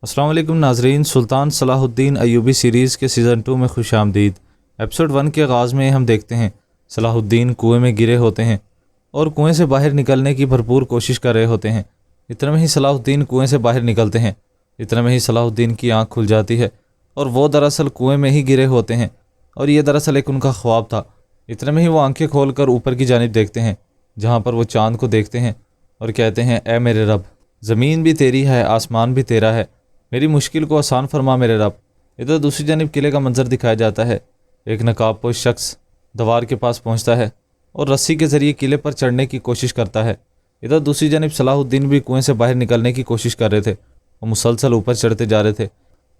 السلام علیکم ناظرین، سلطان صلاح الدین ایوبی سیریز کے سیزن 2 میں خوش آمدید۔ ایپیسوڈ 1 کے آغاز میں ہم دیکھتے ہیں صلاح الدین کنویں میں گرے ہوتے ہیں اور کنویں سے باہر نکلنے کی بھرپور کوشش کر رہے ہوتے ہیں۔ اتنے میں ہی صلاح الدین کنویں سے باہر نکلتے ہیں۔ اتنے میں ہی صلاح الدین کی آنکھ کھل جاتی ہے اور وہ دراصل کنویں میں ہی گرے ہوتے ہیں اور یہ دراصل ایک ان کا خواب تھا۔ اتنے میں ہی وہ آنکھیں کھول کر اوپر کی جانب دیکھتے ہیں جہاں پر وہ چاند کو دیکھتے ہیں اور کہتے ہیں، اے میرے رب، زمین بھی تیری ہے، آسمان بھی تیرا ہے، میری مشکل کو آسان فرما میرے رب۔ ادھر دوسری جانب قلعے کا منظر دکھایا جاتا ہے۔ ایک نقاب پوش شخص دیوار کے پاس پہنچتا ہے اور رسی کے ذریعے قلعے پر چڑھنے کی کوشش کرتا ہے۔ ادھر دوسری جانب صلاح الدین بھی کنویں سے باہر نکلنے کی کوشش کر رہے تھے۔ وہ مسلسل اوپر چڑھتے جا رہے تھے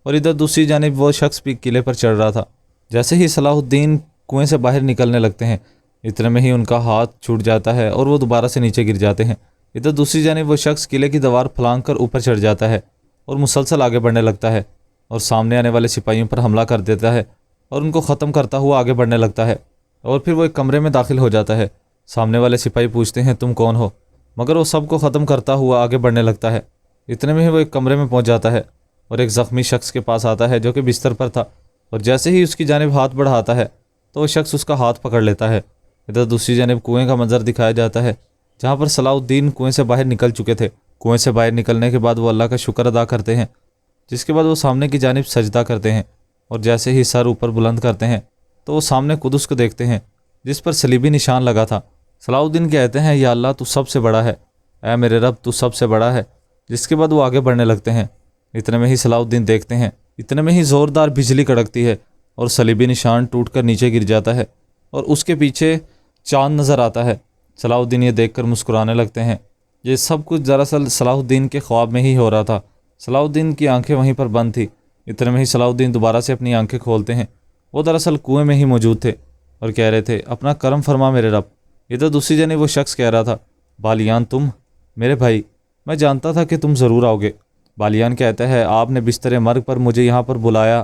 اور ادھر دوسری جانب وہ شخص بھی قلعے پر چڑھ رہا تھا۔ جیسے ہی صلاح الدین کنویں سے باہر نکلنے لگتے ہیں، اتنے میں ہی ان کا ہاتھ چھوٹ جاتا ہے اور وہ دوبارہ سے نیچے گر جاتے ہیں۔ ادھر دوسری جانب وہ شخص قلعے کی دیوار پھلانگ کر اوپر چڑھ جاتا ہے اور مسلسل آگے بڑھنے لگتا ہے اور سامنے آنے والے سپاہیوں پر حملہ کر دیتا ہے اور ان کو ختم کرتا ہوا آگے بڑھنے لگتا ہے۔ اور پھر وہ ایک کمرے میں داخل ہو جاتا ہے۔ سامنے والے سپاہی پوچھتے ہیں، تم کون ہو؟ مگر وہ سب کو ختم کرتا ہوا آگے بڑھنے لگتا ہے۔ اتنے میں ہی وہ ایک کمرے میں پہنچ جاتا ہے اور ایک زخمی شخص کے پاس آتا ہے جو کہ بستر پر تھا، اور جیسے ہی اس کی جانب ہاتھ بڑھاتا ہے تو وہ شخص اس کا ہاتھ پکڑ لیتا ہے۔ ادھر دوسری جانب کنویں کا منظر دکھایا جاتا ہے جہاں پر صلاح الدین کنویں سے باہر نکل چکے تھے۔ کنویں سے باہر نکلنے کے بعد وہ اللہ کا شکر ادا کرتے ہیں، جس کے بعد وہ سامنے کی جانب سجدہ کرتے ہیں اور جیسے ہی سر اوپر بلند کرتے ہیں تو وہ سامنے قدس کو دیکھتے ہیں جس پر صلیبی نشان لگا تھا۔ صلاح الدین کہتے ہیں، یا اللہ، تو سب سے بڑا ہے، اے میرے رب، تو سب سے بڑا ہے، جس کے بعد وہ آگے بڑھنے لگتے ہیں۔ اتنے میں ہی صلاح الدین دیکھتے ہیں، اتنے میں ہی زوردار بجلی کڑکتی ہے اور صلیبی نشان ٹوٹ کر نیچے گر جاتا ہے اور اس کے پیچھے چاند نظر آتا ہے۔ صلاح الدین یہ دیکھ کر مسکرانے لگتے ہیں۔ یہ سب کچھ دراصل صلاح الدین کے خواب میں ہی ہو رہا تھا۔ صلاح الدین کی آنکھیں وہیں پر بند تھی۔ اتنے میں ہی صلاح الدین دوبارہ سے اپنی آنکھیں کھولتے ہیں۔ وہ دراصل کنویں میں ہی موجود تھے اور کہہ رہے تھے، اپنا کرم فرما میرے رب۔ ادھر دوسری جانب وہ شخص کہہ رہا تھا، بالیان، تم میرے بھائی، میں جانتا تھا کہ تم ضرور آؤ گے۔ بالیان کہتا ہے، آپ نے بستر مرگ پر مجھے یہاں پر بلایا،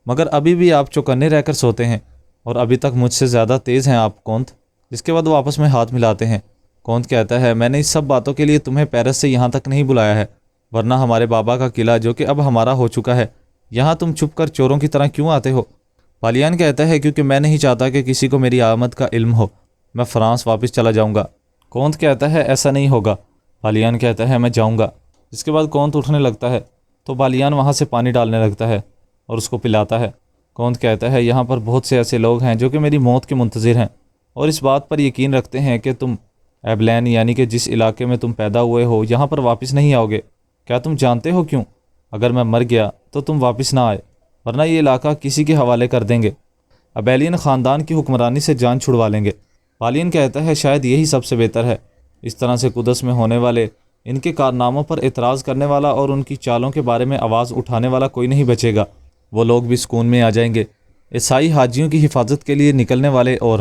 مگر ابھی بھی آپ چوکنے رہ کر سوتے ہیں اور ابھی تک مجھ سے زیادہ تیز ہیں آپ، کونت۔ جس کے بعد وہ آپس میں ہاتھ ملاتے ہیں۔ کونت کہتا ہے، میں نے اس سب باتوں کے لیے تمہیں پیرس سے یہاں تک نہیں بلایا ہے، ورنہ ہمارے بابا کا قلعہ جو کہ اب ہمارا ہو چکا ہے، یہاں تم چھپ کر چوروں کی طرح کیوں آتے ہو؟ بالیان کہتا ہے، کیونکہ میں نہیں چاہتا کہ کسی کو میری آمد کا علم ہو، میں فرانس واپس چلا جاؤں گا۔ کونت کہتا ہے، ایسا نہیں ہوگا۔ بالیان کہتا ہے، میں جاؤں گا۔ جس کے بعد کونت اٹھنے لگتا ہے تو بالیان وہاں سے پانی ڈالنے لگتا ہے اور اس کو پلاتا ہے۔ کونت کہتا ہے، یہاں پر بہت سے ایسے لوگ ہیں جو کہ میری موت کے منتظر ہیں اور اس بات پر یقین رکھتے ہیں کہ تم ایبلین، یعنی کہ جس علاقے میں تم پیدا ہوئے ہو، یہاں پر واپس نہیں آؤ گے۔ کیا تم جانتے ہو کیوں؟ اگر میں مر گیا تو تم واپس نہ آئے، ورنہ یہ علاقہ کسی کے حوالے کر دیں گے، ابیلین خاندان کی حکمرانی سے جان چھڑوا لیں گے۔ بالیان کہتا ہے، شاید یہی سب سے بہتر ہے۔ اس طرح سے قدس میں ہونے والے ان کے کارناموں پر اعتراض کرنے والا اور ان کی چالوں کے بارے میں آواز اٹھانے والا کوئی نہیں بچے گا۔ وہ لوگ بھی سکون میں آ جائیں گے۔ عیسائی حاجیوں کی حفاظت کے لیے نکلنے والے اور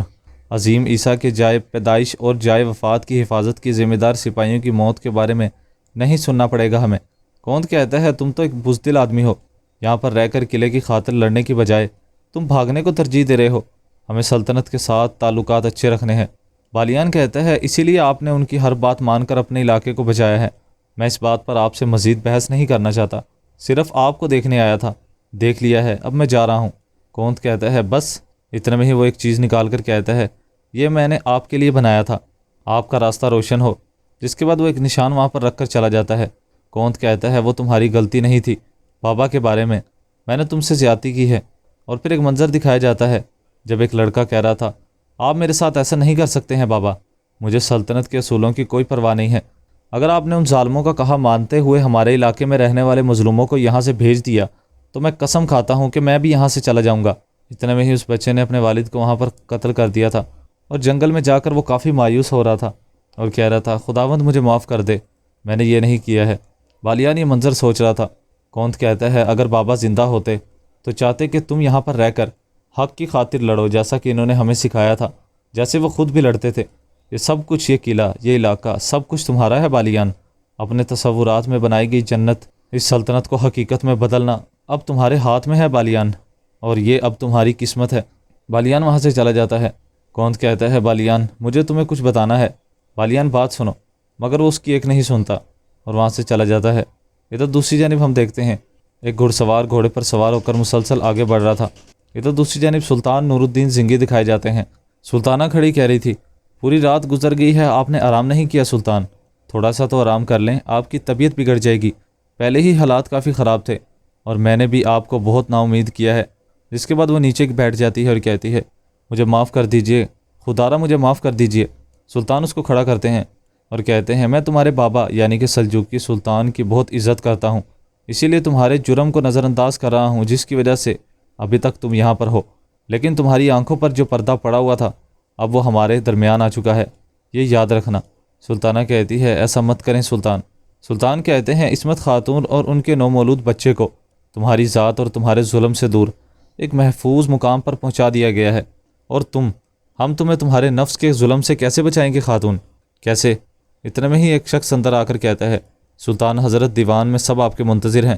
عظیم عیسیٰ کے جائے پیدائش اور جائے وفات کی حفاظت کی ذمہ دار سپاہیوں کی موت کے بارے میں نہیں سننا پڑے گا ہمیں۔ کونت کہتا ہے، تم تو ایک بزدل آدمی ہو، یہاں پر رہ کر قلعے کی خاطر لڑنے کی بجائے تم بھاگنے کو ترجیح دے رہے ہو۔ ہمیں سلطنت کے ساتھ تعلقات اچھے رکھنے ہیں۔ بالیان کہتا ہے، اسی لیے آپ نے ان کی ہر بات مان کر اپنے علاقے کو بچایا ہے۔ میں اس بات پر آپ سے مزید بحث نہیں کرنا چاہتا، صرف آپ کو دیکھنے آیا تھا، دیکھ لیا ہے، اب میں جا رہا ہوں۔ کونت کہتا ہے، بس۔ اتنے میں ہی وہ ایک چیز نکال کر کہتا ہے، یہ میں نے آپ کے لیے بنایا تھا، آپ کا راستہ روشن ہو۔ جس کے بعد وہ ایک نشان وہاں پر رکھ کر چلا جاتا ہے۔ کونت کہتا ہے، وہ تمہاری غلطی نہیں تھی، بابا کے بارے میں نے تم سے زیادتی کی ہے۔ اور پھر ایک منظر دکھایا جاتا ہے جب ایک لڑکا کہہ رہا تھا، آپ میرے ساتھ ایسا نہیں کر سکتے ہیں بابا، مجھے سلطنت کے اصولوں کی کوئی پرواہ نہیں ہے۔ اگر آپ نے ان ظالموں کا کہا مانتے ہوئے ہمارے علاقے میں رہنے والے مظلوموں کو یہاں سے بھیج دیا تو میں قسم کھاتا ہوں کہ میں بھی یہاں سے چلا جاؤں گا۔ اتنے میں ہی اس بچے نے اپنے والد کو وہاں پر قتل کر دیا تھا اور جنگل میں جا کر وہ کافی مایوس ہو رہا تھا اور کہہ رہا تھا، خداوند مجھے معاف کر دے، میں نے یہ نہیں کیا ہے۔ بالیان یہ منظر سوچ رہا تھا۔ کونت کہتا ہے، اگر بابا زندہ ہوتے تو چاہتے کہ تم یہاں پر رہ کر حق کی خاطر لڑو، جیسا کہ انہوں نے ہمیں سکھایا تھا، جیسے وہ خود بھی لڑتے تھے۔ یہ سب کچھ، یہ قلعہ، یہ علاقہ، سب کچھ تمہارا ہے بالیان۔ اپنے تصورات میں بنائی گئی جنت، اس سلطنت کو حقیقت میں بدلنا اب تمہارے ہاتھ میں ہے بالیان، اور یہ اب تمہاری قسمت ہے۔ بالیان وہاں سے چلا جاتا ہے۔ کونت کہتا ہے، بالیان، مجھے تمہیں کچھ بتانا ہے۔ بالیان، بات سنو، مگر وہ اس کی ایک نہیں سنتا اور وہاں سے چلا جاتا ہے۔ ادھر دوسری جانب ہم دیکھتے ہیں ایک گھڑ سوار گھوڑے پر سوار ہو کر مسلسل آگے بڑھ رہا تھا۔ ادھر دوسری جانب سلطان نور الدین زنگی دکھائے جاتے ہیں۔ سلطانہ کھڑی کہہ رہی تھی، پوری رات گزر گئی ہے، آپ نے آرام نہیں کیا سلطان، تھوڑا سا تو آرام کر لیں، آپ کی طبیعت بگڑ جائے گی، پہلے ہی حالات کافی خراب تھے اور میں نے بھی آپ کو بہت نا امید کیا ہے۔ جس کے بعد وہ نیچے بیٹھ جاتی ہے اور کہتی ہے، مجھے معاف کر دیجئے، خدارہ مجھے معاف کر دیجئے۔ سلطان اس کو کھڑا کرتے ہیں اور کہتے ہیں، میں تمہارے بابا یعنی کہ سلجوقی سلطان کی بہت عزت کرتا ہوں، اسی لیے تمہارے جرم کو نظر انداز کر رہا ہوں جس کی وجہ سے ابھی تک تم یہاں پر ہو، لیکن تمہاری آنکھوں پر جو پردہ پڑا ہوا تھا اب وہ ہمارے درمیان آ چکا ہے، یہ یاد رکھنا۔ سلطانہ کہتی ہے، ایسا مت کریں سلطان۔ سلطان کہتے ہیں، عصمت خاتون اور ان کے نومولود بچے کو تمہاری ذات اور تمہارے ظلم سے دور ایک محفوظ مقام پر پہنچا دیا گیا ہے، اور ہم تمہیں تمہارے نفس کے ظلم سے کیسے بچائیں گے خاتون؟ کیسے؟ اتنے میں ہی ایک شخص اندر آ کر کہتا ہے، سلطان حضرت دیوان میں سب آپ کے منتظر ہیں۔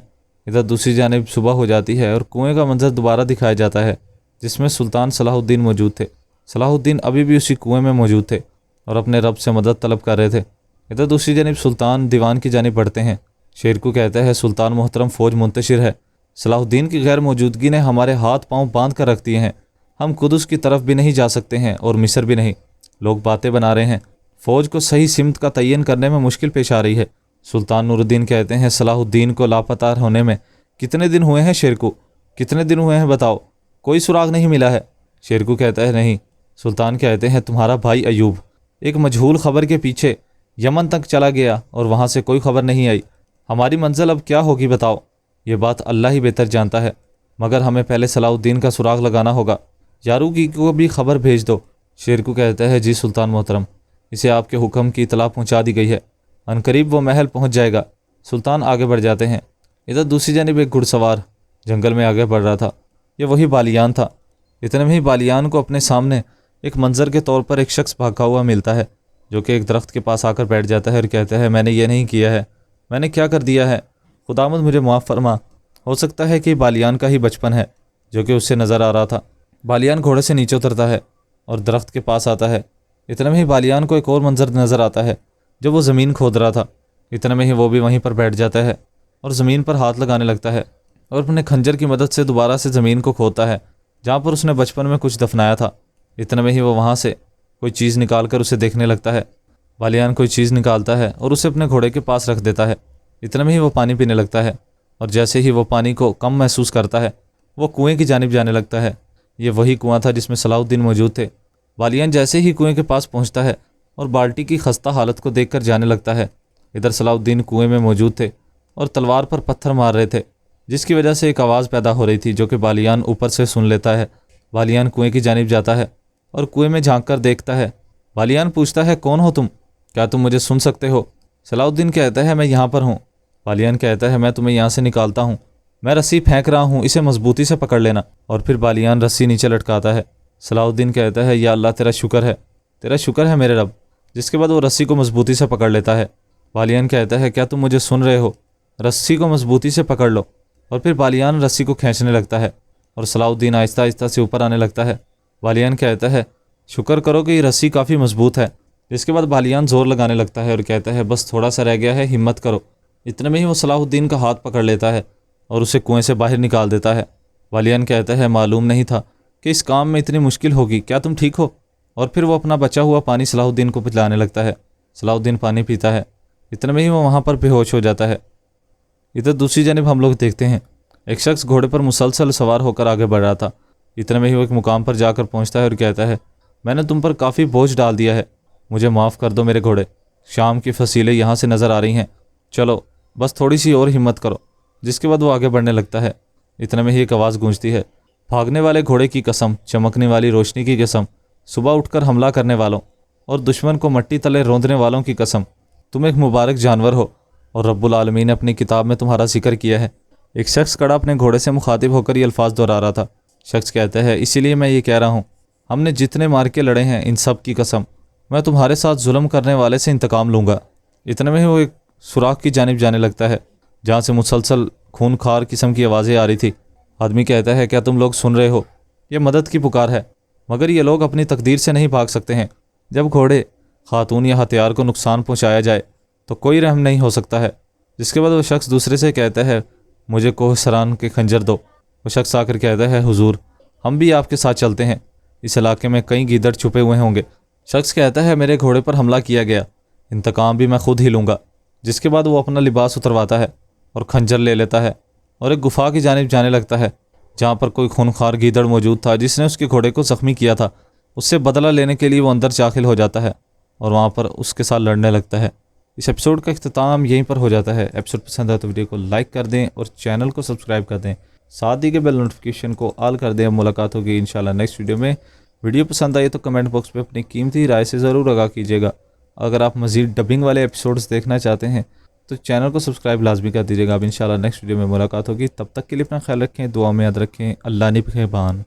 ادھر دوسری جانب صبح ہو جاتی ہے اور کنویں کا منظر دوبارہ دکھایا جاتا ہے جس میں سلطان صلاح الدین موجود تھے۔ صلاح الدین ابھی بھی اسی کنویں میں موجود تھے اور اپنے رب سے مدد طلب کر رہے تھے۔ ادھر دوسری جانب سلطان دیوان کی جانب بڑھتے ہیں۔ شیر کو کہتا ہے، سلطان محترم، فوج منتشر ہے، صلاح الدین کی غیر موجودگی نے ہمارے ہاتھ پاؤں باندھ کر رکھ دیے ہیں، ہم قدس کی طرف بھی نہیں جا سکتے ہیں اور مصر بھی نہیں، لوگ باتیں بنا رہے ہیں، فوج کو صحیح سمت کا تعین کرنے میں مشکل پیش آ رہی ہے۔ سلطان نور الدین کہتے ہیں، صلاح الدین کو لاپتہ ہونے میں کتنے دن ہوئے ہیں شیر کو؟ کتنے دن ہوئے ہیں بتاؤ، کوئی سراغ نہیں ملا ہے؟ شیر کو کہتا ہے، نہیں۔ سلطان کہتے ہیں، تمہارا بھائی ایوب ایک مجہول خبر کے پیچھے یمن تک چلا گیا اور وہاں سے کوئی خبر نہیں آئی، ہماری منزل اب کیا ہوگی بتاؤ؟ یہ بات اللہ ہی بہتر جانتا ہے، مگر ہمیں پہلے صلاح الدین کا سراغ لگانا ہوگا، یاروگی کو بھی خبر بھیج دو۔ شیر کو کہتا ہے، جی سلطان محترم، اسے آپ کے حکم کی اطلاع پہنچا دی گئی ہے، عنقریب وہ محل پہنچ جائے گا۔ سلطان آگے بڑھ جاتے ہیں۔ ادھر دوسری جانب ایک گھڑ سوار جنگل میں آگے بڑھ رہا تھا، یہ وہی بالیان تھا۔ اتنے میں ہی بالیان کو اپنے سامنے ایک منظر کے طور پر ایک شخص بھاگا ہوا ملتا ہے جو کہ ایک درخت کے پاس آ کر بیٹھ جاتا ہے اور کہتا ہے، میں نے یہ نہیں کیا ہے، میں نے کیا کر دیا ہے؟ خداوند مجھے معاف فرما، ہو سکتا ہے کہ بالیان کا ہی بچپن ہے جو کہ اس سے نظر آ رہا تھا۔ بالیان گھوڑے سے نیچے اترتا ہے اور درخت کے پاس آتا ہے۔ اتنے میں ہی بالیان کو ایک اور منظر نظر آتا ہے جب وہ زمین کھود رہا تھا۔ اتنے میں ہی وہ بھی وہیں پر بیٹھ جاتا ہے اور زمین پر ہاتھ لگانے لگتا ہے اور اپنے کھنجر کی مدد سے دوبارہ سے زمین کو کھودتا ہے جہاں پر اس نے بچپن میں کچھ دفنایا تھا۔ اتنے میں ہی وہ وہاں سے کوئی چیز نکال کر اسے دیکھنے لگتا ہے۔ بالیان کوئی چیز نکالتا ہے اور اسے اپنے گھوڑے کے پاس رکھ دیتا ہے۔ اتنے میں ہی وہ پانی پینے لگتا ہے اور جیسے ہی وہ پانی کو کم محسوس کرتا ہے وہ کنویں کی جانب جانے لگتا ہے۔ یہ وہی کنواں تھا جس میں صلاح الدین موجود تھے۔ بالیان جیسے ہی کنویں کے پاس پہنچتا ہے اور بالٹی کی خستہ حالت کو دیکھ کر جانے لگتا ہے۔ ادھر صلاح الدین کنویں میں موجود تھے اور تلوار پر پتھر مار رہے تھے جس کی وجہ سے ایک آواز پیدا ہو رہی تھی جو کہ بالیان اوپر سے سن لیتا ہے۔ بالیان کنویں کی جانب جاتا ہے اور کنویں میں جھانک کر دیکھتا ہے۔ بالیان پوچھتا ہے، کون ہو تم؟ کیا تم مجھے سن سکتے ہو؟ صلاح الدین کہتا ہے، میں یہاں پر ہوں۔ بالیان کہتا ہے، میں تمہیں یہاں سے نکالتا ہوں، میں رسی پھینک رہا ہوں، اسے مضبوطی سے پکڑ لینا۔ اور پھر بالیان رسی نیچے لٹکاتا ہے۔ صلاح الدین کہتا ہے، یا اللہ تیرا شکر ہے میرے رب۔ جس کے بعد وہ رسی کو مضبوطی سے پکڑ لیتا ہے۔ بالیان کہتا ہے، کیا تم مجھے سن رہے ہو؟ رسی کو مضبوطی سے پکڑ لو۔ اور پھر بالیان رسی کو کھینچنے لگتا ہے اور صلاح الدین آہستہ آہستہ سے اوپر آنے لگتا ہے۔ بالیان کہتا ہے، شکر کرو کہ یہ رسی کافی مضبوط ہے۔ جس کے بعد بالیان زور لگانے لگتا ہے اور کہتا ہے، بس تھوڑا سا رہ گیا ہے، ہمت کرو۔ اتنے میں ہی وہ صلاح الدین کا ہاتھ پکڑ لیتا ہے اور اسے کنویں سے باہر نکال دیتا ہے۔ بالیان کہتا ہے، معلوم نہیں تھا کہ اس کام میں اتنی مشکل ہوگی، کیا تم ٹھیک ہو؟ اور پھر وہ اپنا بچا ہوا پانی صلاح الدین کو پلانے لگتا ہے۔ صلاح الدین پانی پیتا ہے۔ اتنے میں ہی وہ وہاں پر بے ہوش ہو جاتا ہے۔ ادھر دوسری جانب ہم لوگ دیکھتے ہیں ایک شخص گھوڑے پر مسلسل سوار ہو کر آگے بڑھ رہا تھا۔ اتنے میں ہی وہ ایک مقام پر جا کر پہنچتا ہے اور کہتا ہے، میں نے تم پر کافی بوجھ ڈال دیا ہے، مجھے معاف کر دو میرے گھوڑے، شام کی فصیلیں یہاں سے نظر آ رہی ہیں، چلو بس تھوڑی سی اور ہمت کرو۔ جس کے بعد وہ آگے بڑھنے لگتا ہے۔ اتنے میں ہی ایک آواز گونجتی ہے، بھاگنے والے گھوڑے کی قسم، چمکنے والی روشنی کی قسم، صبح اٹھ کر حملہ کرنے والوں اور دشمن کو مٹی تلے روندنے والوں کی قسم، تم ایک مبارک جانور ہو اور رب العالمین نے اپنی کتاب میں تمہارا ذکر کیا ہے۔ ایک شخص کڑا اپنے گھوڑے سے مخاطب ہو کر یہ الفاظ دہرا رہا تھا۔ شخص کہتا ہے، اسی لیے میں یہ کہہ رہا ہوں، ہم نے جتنے مارکے لڑے ہیں ان سب کی قسم، میں تمہارے ساتھ ظلم کرنے والے سے انتقام لوں گا۔ اتنے میں ہی وہ ایک سوراخ کی جانب جانے لگتا ہے جہاں سے مسلسل خون خوار قسم کی آوازیں آ رہی تھی۔ آدمی کہتا ہے، کیا تم لوگ سن رہے ہو؟ یہ مدد کی پکار ہے، مگر یہ لوگ اپنی تقدیر سے نہیں بھاگ سکتے ہیں۔ جب گھوڑے، خاتون یا ہتھیار کو نقصان پہنچایا جائے تو کوئی رحم نہیں ہو سکتا ہے۔ جس کے بعد وہ شخص دوسرے سے کہتا ہے مجھے کوہ سران کے خنجر دو۔ وہ شخص آ کر کہتا ہے حضور ہم بھی آپ کے ساتھ چلتے ہیں، اس علاقے میں کئی گیدڑ چھپے ہوئے ہوں گے۔ شخص کہتا ہے میرے گھوڑے پر حملہ کیا گیا، انتقام بھی میں خود ہی لوں گا۔ جس کے بعد وہ اپنا لباس اترواتا ہے اور خنجر لے لیتا ہے اور ایک گفا کی جانب جانے لگتا ہے جہاں پر کوئی خونخوار گیدڑ موجود تھا جس نے اس کے گھوڑے کو زخمی کیا تھا۔ اس سے بدلہ لینے کے لیے وہ اندر داخل ہو جاتا ہے اور وہاں پر اس کے ساتھ لڑنے لگتا ہے۔ اس ایپیسوڈ کا اختتام یہیں پر ہو جاتا ہے۔ ایپیسوڈ پسند ہے تو ویڈیو کو لائک کر دیں اور چینل کو سبسکرائب کر دیں، ساتھ ہی کے بیل نوٹیفیکیشن کو آل کر دیں۔ اب ملاقات ہوگی انشاءاللہ نیکسٹ ویڈیو میں۔ ویڈیو پسند آئی تو کمنٹ باکس میں اپنی قیمتی رائے سے ضرور آگاہ کیجیے گا۔ اگر آپ مزید ڈبنگ والے ایپیسوڈز دیکھنا چاہتے ہیں تو چینل کو سبسکرائب لازمی کر دیجیے گا۔ اب انشاءاللہ نیکسٹ ویڈیو میں ملاقات ہوگی، تب تک کے لیے اپنا خیال رکھیں، دعا میں یاد رکھیں۔ اللہ نگہبان۔